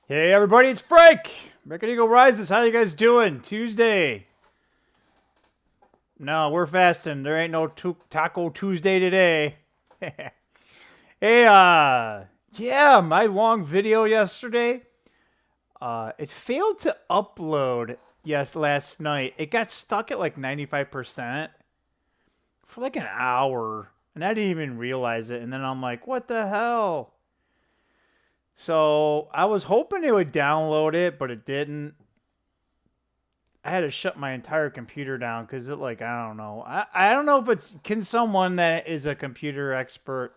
Hey everybody, it's Frank! American Eagle Rises, how you guys doing? Tuesday. No, we're fasting. There ain't no Taco Tuesday today. Hey, yeah, my long video yesterday, it failed to upload last night. It got stuck at like 95% for like an hour, and I didn't even realize it, and then I'm like, what the hell? So I was hoping it would download it, but it didn't. I had to shut my entire computer down because it, like, I don't know. I don't know if it's, can someone that is a computer expert.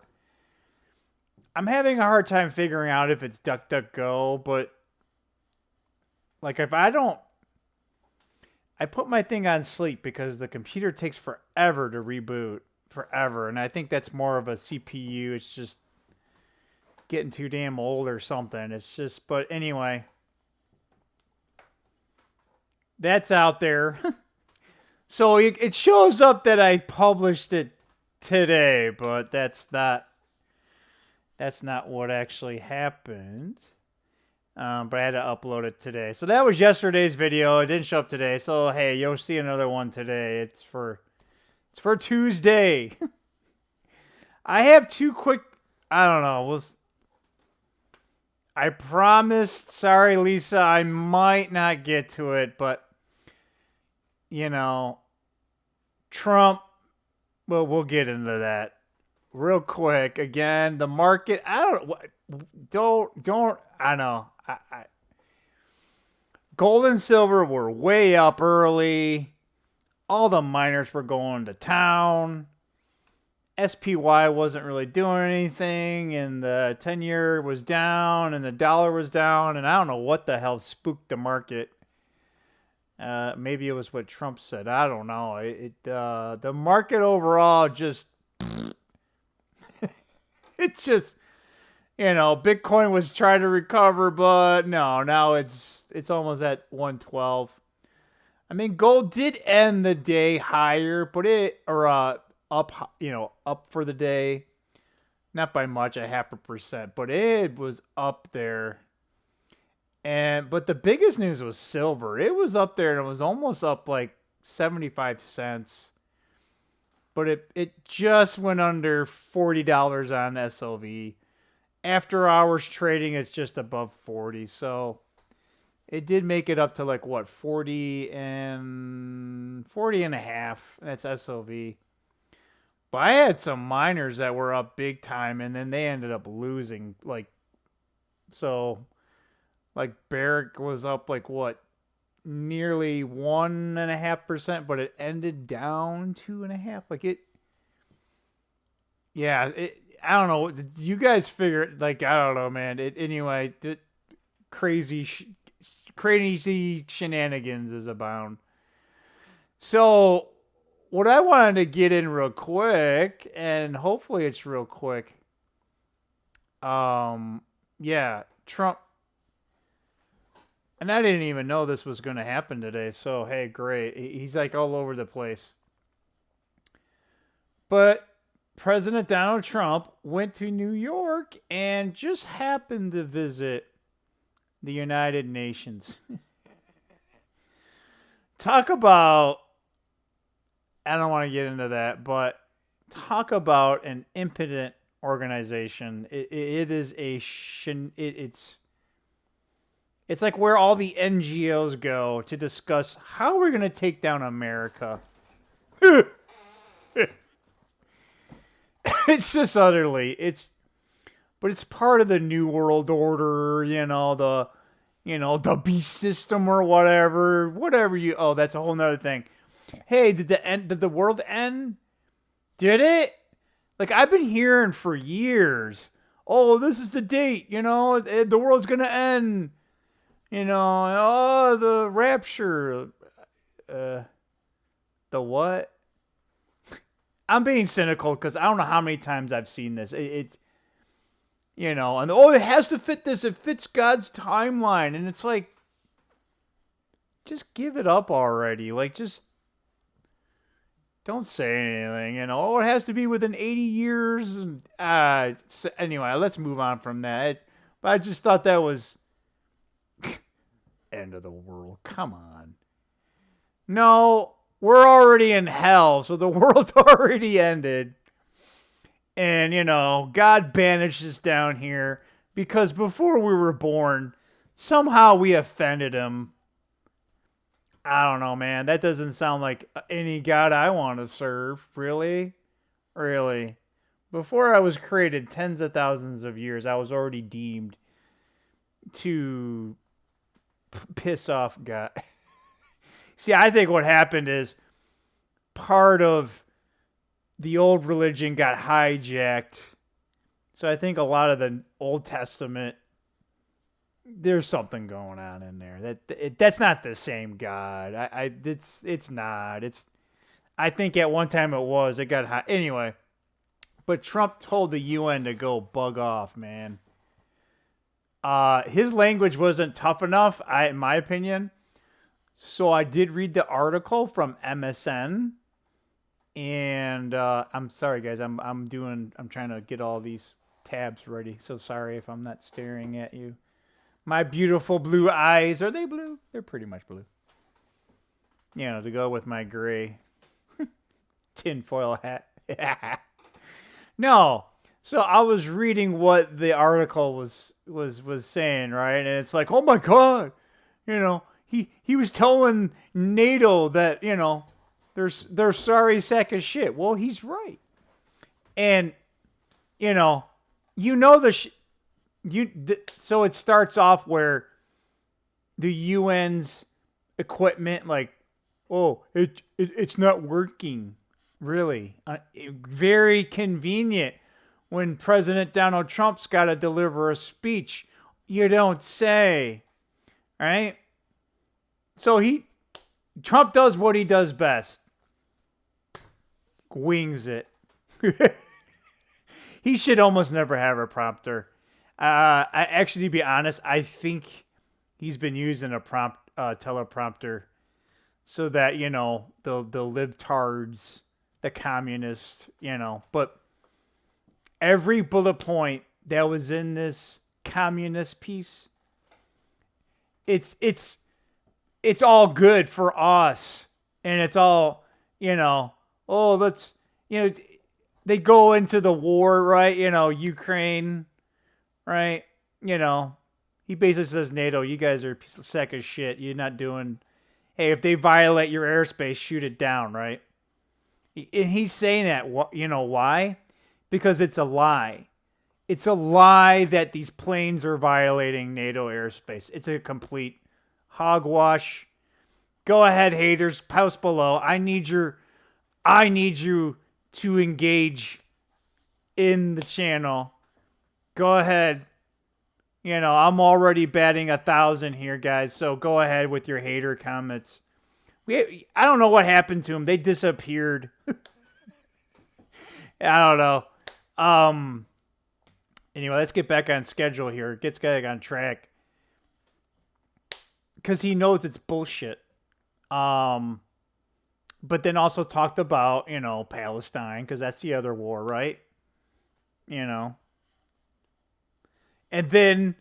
I'm having a hard time figuring out if it's DuckDuckGo, but like if I don't, I put my thing on sleep because the computer takes forever to reboot, forever. And I think that's more of a CPU. It's just getting too damn old or something. It's just, but anyway, that's out there. So it shows up that I published it today, but that's not what actually happened. But I had to upload it today. So that was yesterday's video. It didn't show up today. So hey, you'll see another one today. It's for Tuesday. I have two quick, I don't know, I promised, sorry Lisa, I might not get to it, but you know, Trump, well, we'll get into that real quick. Again, the market, I know. Gold and silver were way up early. All the miners were going to town. SPY wasn't really doing anything, and the 10-year was down, and the dollar was down, and I don't know what the hell spooked the market. Maybe it was what Trump said. I don't know. The market overall just, it's just, Bitcoin was trying to recover, but no, now it's almost at 112. I mean, gold did end the day higher, but up for the day. Not by much, 0.5%, but it was up there. But the biggest news was silver. It was up there and it was almost up like 75 cents. But it just went under $40 on SLV. After hours trading, it's just above 40. So it did make it up to like what, 40 and a half. That's SLV. But I had some miners that were up big time, and then they ended up losing. Like Barrick was up like what, nearly 1.5%, but it ended down 2.5%. Like it, yeah. I don't know. Did you guys figure it? Like, I don't know, man. Anyway. Crazy shenanigans is abound. So what I wanted to get in real quick, and hopefully it's real quick. Yeah, Trump. And I didn't even know this was going to happen today. So, hey, great. He's like all over the place. But President Donald Trump went to New York and just happened to visit the United Nations. Talk about, I don't want to get into that, but talk about an impotent organization. It is it's like where all the NGOs go to discuss how we're going to take down America. It's just utterly, but it's part of the New World Order, the beast system or whatever that's a whole nother thing. Hey, did the world end? Did it? Like, I've been hearing for years, oh, this is the date, the world's going to end. The rapture. The what? I'm being cynical because I don't know how many times I've seen this. And it has to fit this. It fits God's timeline. And it's like, just give it up already. Like, just don't say anything. It has to be within 80 years. And, anyway, let's move on from that. But I just thought that was end of the world. Come on. No, we're already in hell, so the world already ended. And, God banished us down here because before we were born, somehow we offended him. I don't know, man. That doesn't sound like any God I want to serve. Really? Really? Before I was created tens of thousands of years, I was already deemed to piss off God. See, I think what happened is part of the old religion got hijacked. So I think a lot of the Old Testament, there's something going on in there. That's not the same God. It's not. I think at one time it was. It got hot. Anyway, but Trump told the UN to go bug off, man. His language wasn't tough enough, in my opinion. So I did read the article from MSN, and I'm sorry, guys. I'm trying to get all these tabs ready. So sorry if I'm not staring at you. My beautiful blue eyes. Are they blue? They're pretty much blue. To go with my gray tinfoil hat. No. So I was reading what the article was saying, right? And it's like, oh my God, he was telling NATO that, they're sorry sack of shit. Well, he's right. And, so it starts off where the UN's equipment, like, oh, it's not working. Really. Very convenient when President Donald Trump's got to deliver a speech. You don't say. Right? So Trump does what he does best. Wings it. He should almost never have a prompter. To be honest, I think he's been using a teleprompter so that, the libtards, the communists, but every bullet point that was in this communist piece, it's all good for us. And it's all, let's, they go into the war, right? Ukraine, right? He basically says, NATO, you guys are a piece of sack of shit. You're not doing, hey, if they violate your airspace, shoot it down, right? And he's saying that, why? Because it's a lie. It's a lie that these planes are violating NATO airspace. It's a complete hogwash. Go ahead, haters, post below. I need you to engage in the channel. Go ahead. I'm already batting 1,000 here, guys. So go ahead with your hater comments. I don't know what happened to them. They disappeared. I don't know. Anyway, let's get back on schedule here. Get back on track. Because he knows it's bullshit. But then also talked about, Palestine, because that's the other war, right? And then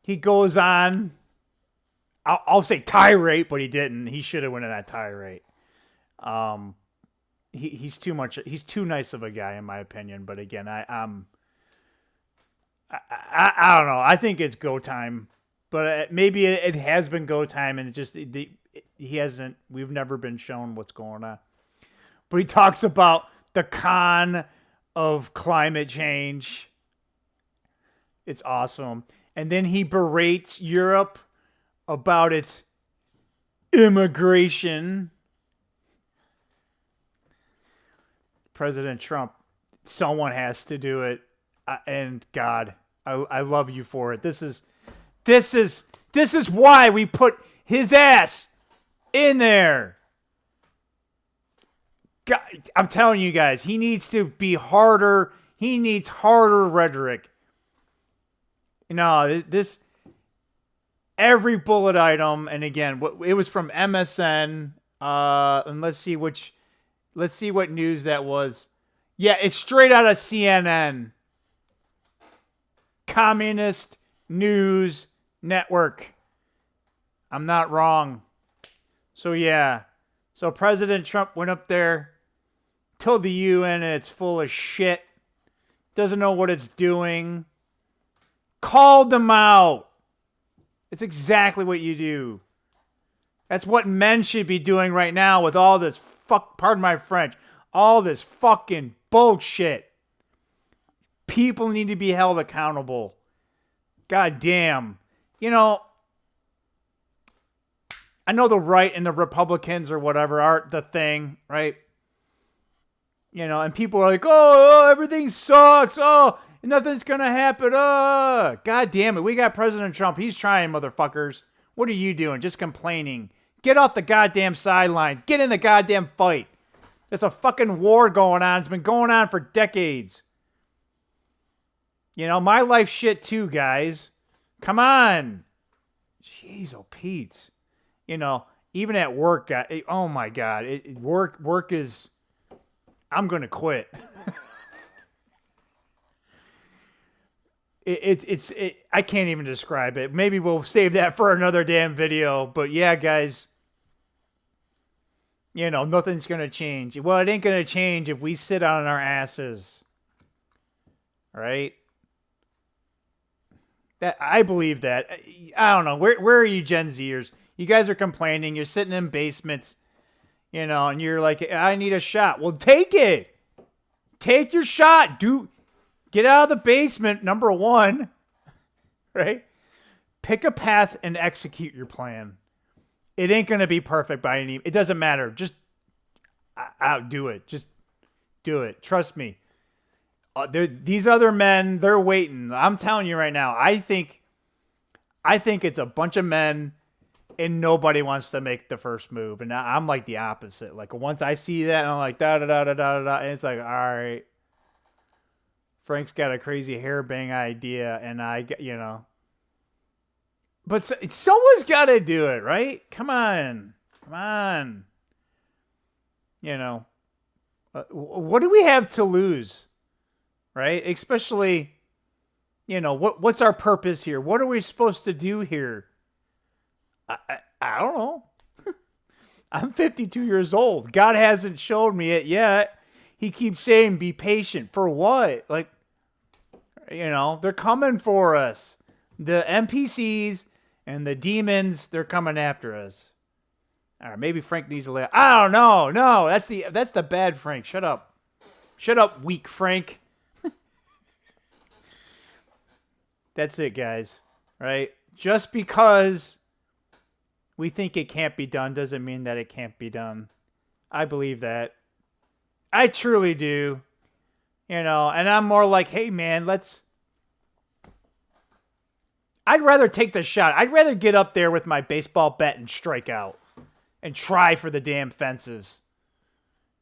he goes on, I'll say tirade, but he didn't. He should have went on that tirade. He's too too nice of a guy, in my opinion. But again, I don't know. I think it's go time. But maybe it has been go time, and he hasn't. We've never been shown what's going on. But he talks about the con of climate change. It's awesome. And then he berates Europe about its immigration. President Trump, someone has to do it. And God, I love you for it. This is why we put his ass in there. God, I'm telling you guys, he needs to be harder. He needs harder rhetoric. Every bullet item, and again, it was from MSN. And let's see what news that was. Yeah, it's straight out of CNN. Communist News Network. I'm not wrong. So yeah. So President Trump went up there, told the UN it's full of shit, doesn't know what it's doing, called them out. It's exactly what you do. That's what men should be doing right now with all this pardon my French, all this fucking bullshit. People need to be held accountable. God damn. You know, I know the right and the Republicans or whatever are the thing, right? You know, and people are like, oh, everything sucks. Oh, nothing's going to happen. Oh, God damn it. We got President Trump. He's trying, motherfuckers. What are you doing? Just complaining. Get off the goddamn sideline. Get in the goddamn fight. There's a fucking war going on. It's been going on for decades. You know, my life's shit too, guys. Come on. Jeez, oh, Pete. You know, even at work, oh my God. Work is, I'm going to quit. I can't even describe it. Maybe we'll save that for another damn video. But yeah, guys, you know, nothing's going to change. Well, it ain't going to change if we sit on our asses. Right? That I believe that. I don't know. Where are you Gen Zers? You guys are complaining. You're sitting in basements, you know, and you're like, I need a shot. Well, take it. Take your shot. Get out of the basement, number one. Right? Pick a path and execute your plan. It ain't going to be perfect by any... It doesn't matter. Just outdo it. Just do it. Trust me. These other men, they're waiting. I'm telling you right now, I think it's a bunch of men and nobody wants to make the first move. And I'm like the opposite. Like once I see that, I'm like, da-da-da-da-da-da. And it's like, all right. Frank's got a crazy hairbang idea. And you know. But someone's got to do it, right? Come on. Come on. You know. What do we have to lose? Right? Especially, you know, what's our purpose here? What are we supposed to do here? I don't know. I'm 52 years old. God hasn't showed me it yet. He keeps saying, be patient. For what? Like, you know, they're coming for us. The NPCs and the demons, they're coming after us. All right, maybe Frank needs a laugh. I don't know. No, that's the bad Frank. Shut up. Shut up, weak Frank. That's it, guys. Right? Just because we think it can't be done doesn't mean that it can't be done. I believe that. I truly do. You know, and I'm more like, hey, man, I'd rather take the shot. I'd rather get up there with my baseball bat and strike out and try for the damn fences.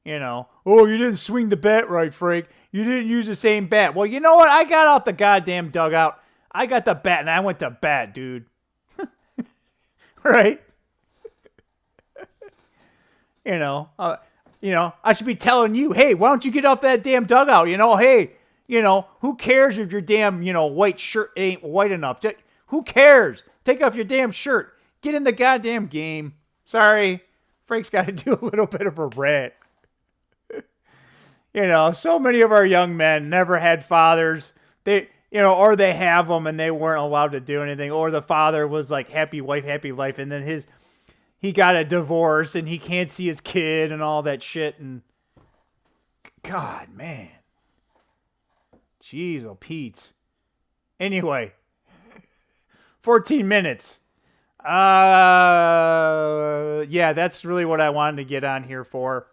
You know, oh, you didn't swing the bat right, Frank. You didn't use the same bat. Well, you know what? I got out the goddamn dugout. I got the bat and I went to bat, dude. Right? You know, I should be telling you, hey, why don't you get off that damn dugout? You know, hey, you know, who cares if your damn, you know, white shirt ain't white enough? Who cares? Take off your damn shirt. Get in the goddamn game. Sorry, Frank's got to do a little bit of a rant. You know, so many of our young men never had fathers. Or they have them and they weren't allowed to do anything. Or the father was like happy wife, happy life. And then he got a divorce and he can't see his kid and all that shit. And God, man. Jeez, oh, Pete. Anyway, 14 minutes. Yeah, that's really what I wanted to get on here for.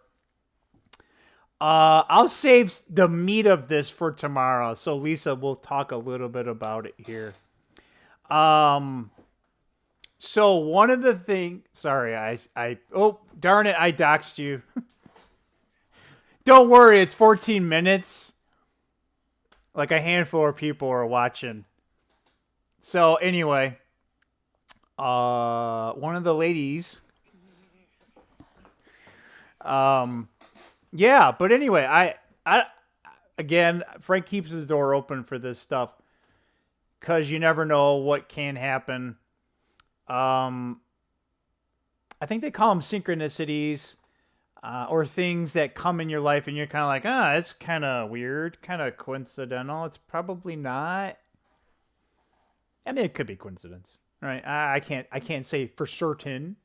I'll save the meat of this for tomorrow. So Lisa, we'll talk a little bit about it here. So one of the things, sorry, oh, darn it, I doxed you. Don't worry, it's 14 minutes. Like a handful of people are watching. So anyway, one of the ladies, yeah, but anyway, I again, Frank keeps the door open for this stuff because you never know what can happen. I think they call them synchronicities, or things that come in your life and you're kind of like, it's kind of weird, kind of coincidental. It's probably not. I mean, it could be coincidence, right? I can't say for certain,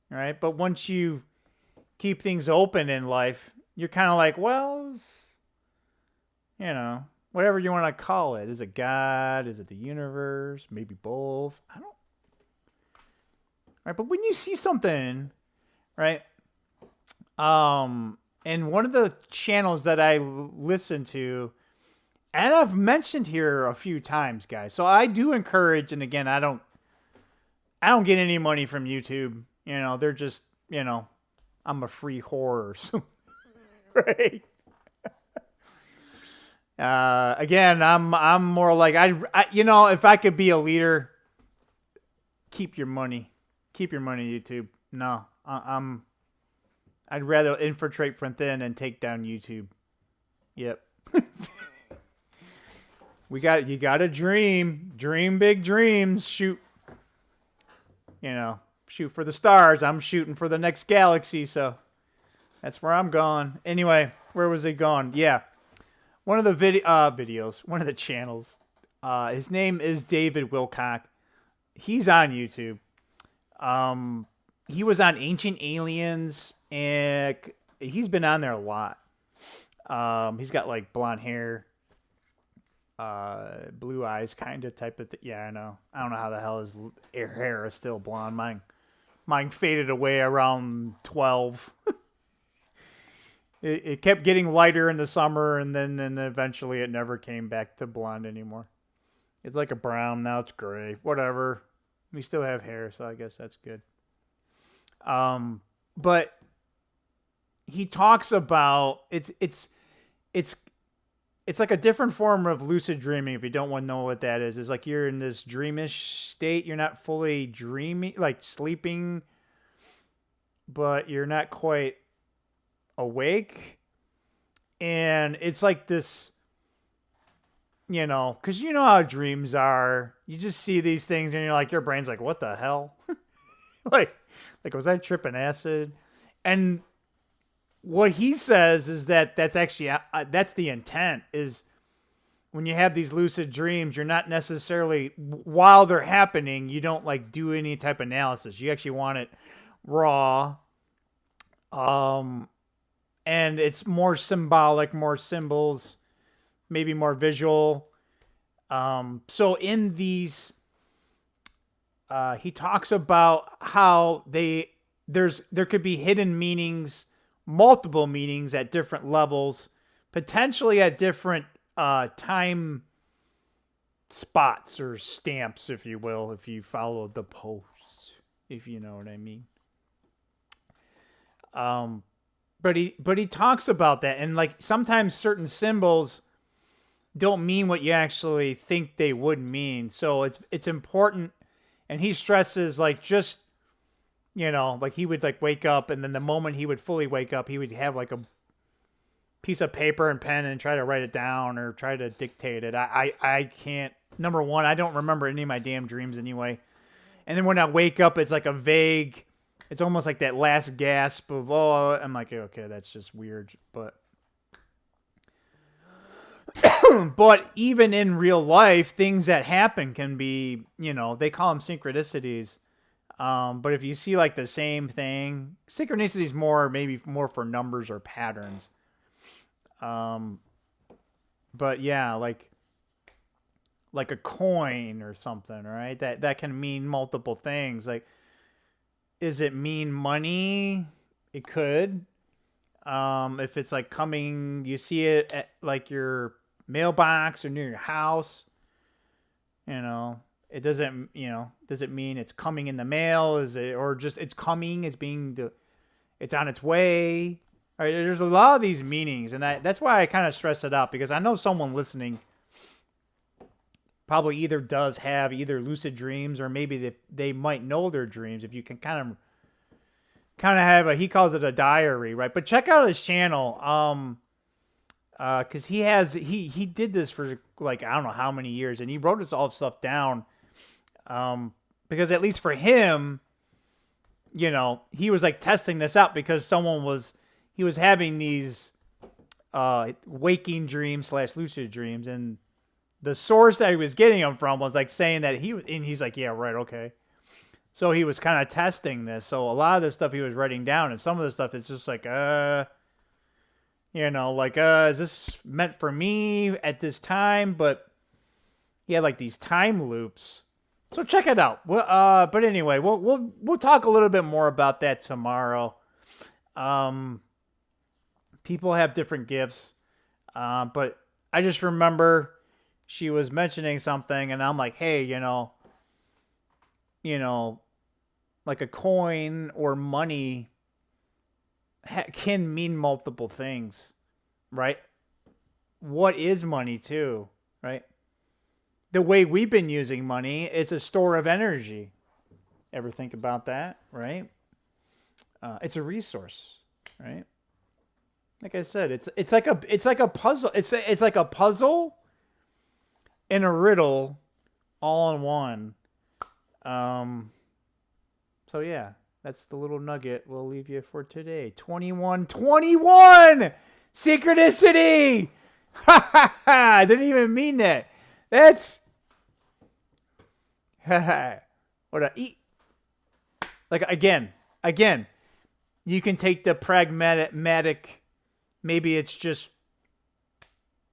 right? But once you keep things open in life, you're kind of like, well, whatever you want to call it. Is it God? Is it the universe? Maybe both. I don't. Right, but when you see something, right? And one of the channels that I listen to, and I've mentioned here a few times, guys. So I do encourage, and again, I don't get any money from YouTube. They're just, I'm a free whore, so, right? Again, I'm more like I if I could be a leader, keep your money, YouTube. No, I'd rather infiltrate from within and take down YouTube. Yep. You got to dream big dreams, shoot for the stars. I'm shooting for the next galaxy, so that's where I'm going. Anyway, where was it going? Yeah. One of the videos, one of the channels, his name is David Wilcock. He's on YouTube. He was on Ancient Aliens, and he's been on there a lot. He's got like blonde hair, blue eyes, kind of type of thing. Yeah, I know. I don't know how the hell his hair is still blonde. Mine faded away around 12. It kept getting lighter in the summer, and then eventually it never came back to blonde anymore. It's like a brown, now it's gray. Whatever. We still have hair, so I guess that's good. But he talks about it's like a different form of lucid dreaming. If you don't want to know what that is, it's like you're in this dreamish state. You're not fully dreaming, like sleeping, but you're not quite awake. And it's like this, because you know how dreams are. You just see these things and you're like, your brain's like, what the hell? like was I tripping acid? And what he says is that's actually that's the intent, is when you have these lucid dreams, you're not necessarily, while they're happening, you don't like do any type of analysis. You actually want it raw. And it's more symbolic, more symbols, maybe more visual. So in these, he talks about how there could be hidden meanings, multiple meanings at different levels, potentially at different time spots or stamps, if you will, if you follow the posts, if you know what I mean. But he talks about that, and like sometimes certain symbols don't mean what you actually think they would mean. So it's important, and he stresses like just, like he would like wake up, and then the moment he would fully wake up, he would have like a piece of paper and pen and try to write it down or try to dictate it. I can't. Number one, I don't remember any of my damn dreams anyway. And then when I wake up, it's like a vague. It's almost like that last gasp of, I'm like, okay, that's just weird. But but even in real life, things that happen can be, they call them synchronicities. But if you see like the same thing, synchronicity is maybe more for numbers or patterns. But yeah, like a coin or something, right? That can mean multiple things. Like, does it mean money? It could. If it's like coming, you see it at like your mailbox or near your house, it doesn't, does it mean it's coming in the mail? Is it, or just it's coming, it's on its way? All right, there's a lot of these meanings, and that's why I kind of stress it out, because I know someone listening probably either does have either lucid dreams, or maybe they might know their dreams. If you can kind of have he calls it a diary, right? But check out his channel, because he did this for like I don't know how many years, and he wrote this all stuff down, because at least for him, he was like testing this out because he was having these waking dreams / lucid dreams, and the source that he was getting them from was like saying that and he's like, yeah, right, okay. So he was kind of testing this. So a lot of the stuff he was writing down, and some of the stuff it's just like, is this meant for me at this time? But he had like these time loops. So check it out. But anyway, we'll talk a little bit more about that tomorrow. People have different gifts, but I just remember she was mentioning something, and I'm like, hey, like a coin or money can mean multiple things, right? What is money too, right? The way we've been using money, it's a store of energy. Ever think about that, right? It's a resource, right? Like I said, it's like a puzzle. It's like a puzzle and a riddle all in one. So yeah, that's the little nugget we'll leave you for today. 2121 synchronicity. Ha ha ha! I didn't even mean that. That's what I eat. Like again. You can take the pragmatic. Maybe it's just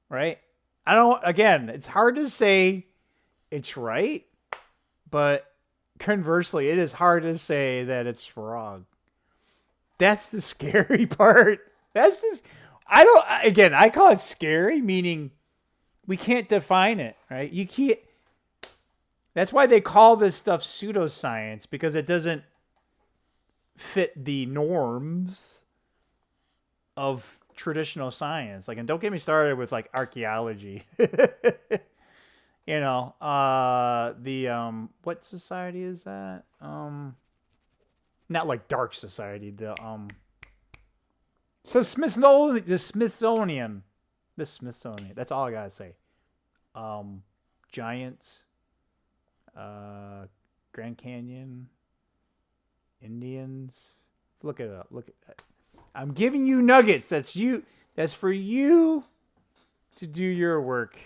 right. Again, it's hard to say it's right, but conversely, it is hard to say that it's wrong. That's the scary part. I call it scary, meaning we can't define it, right? You can't. That's why they call this stuff pseudoscience, because it doesn't fit the norms of traditional science. Like, and don't get me started with like archaeology. What society is that? Not like dark society. So the Smithsonian. That's all I gotta say. Giants. Grand Canyon. Indians. Look it up. I'm giving you nuggets. That's for you to do your work.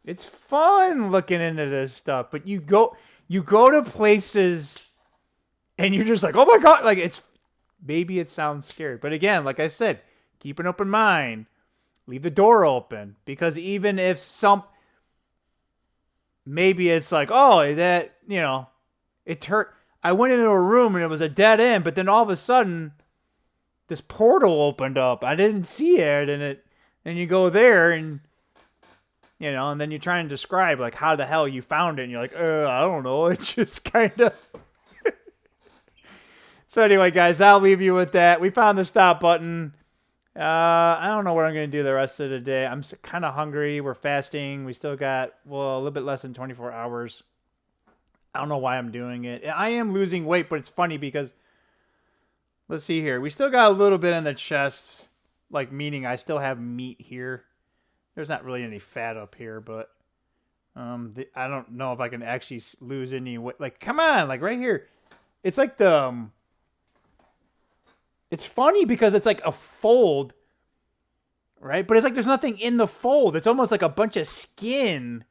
It's fun looking into this stuff, but you go to places and you're just like, oh my God, like maybe it sounds scary. But again, like I said, keep an open mind, leave the door open, because even if maybe it's like, oh, that, it hurt. I went into a room and it was a dead end, but then all of a sudden this portal opened up. I didn't see it. And you go there and, and then you try and describe like how the hell you found it. And you're like, I don't know. It's just kind of. So anyway, guys, I'll leave you with that. We found the stop button. I don't know what I'm going to do the rest of the day. I'm kind of hungry. We're fasting. We still got, a little bit less than 24 hours. I don't know why I'm doing it. I am losing weight, but it's funny because, let's see here. We still got a little bit in the chest, like meaning I still have meat here. There's not really any fat up here, but I don't know if I can actually lose any weight. Like, come on, like right here. It's like it's funny because it's like a fold, right? But it's like there's nothing in the fold. It's almost like a bunch of skin,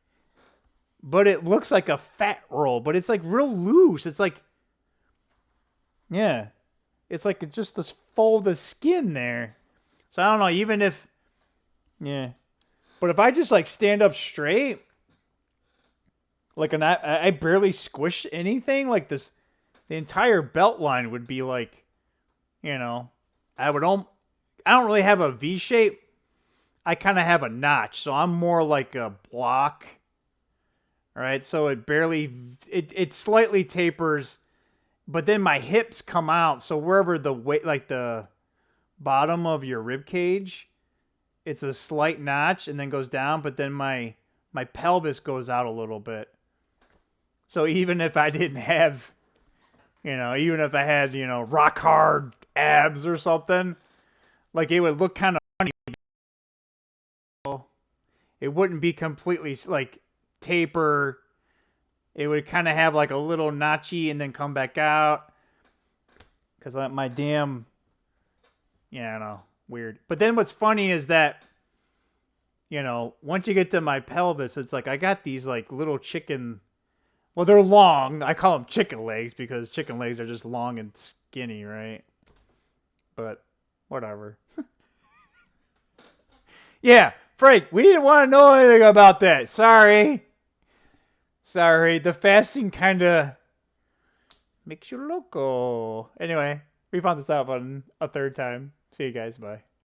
but it looks like a fat roll, but it's like real loose. It's like, yeah, it's like just this fold of skin there. So I don't know, even if, yeah. But if I just like stand up straight, like I barely squish anything, like this, the entire belt line would be like, I don't really have a V shape. I kind of have a notch, so I'm more like a block. All right, so it slightly tapers, but then my hips come out. So wherever the weight, like the bottom of your rib cage, it's a slight notch and then goes down, but then my pelvis goes out a little bit. So even if I didn't have, even if I had, rock hard abs or something, like it would look kind of funny. It wouldn't be completely like taper. It would kind of have like a little notchy and then come back out. Because my damn... Yeah, I know. Weird. But then what's funny is that, you know, once you get to my pelvis, it's like I got these like little chicken... Well, they're long. I call them chicken legs because chicken legs are just long and skinny, right? But whatever. Yeah, Frank, we didn't want to know anything about that. Sorry. Sorry. The fasting kind of makes you loco. Anyway, we found this out on a third time. See you guys. Bye.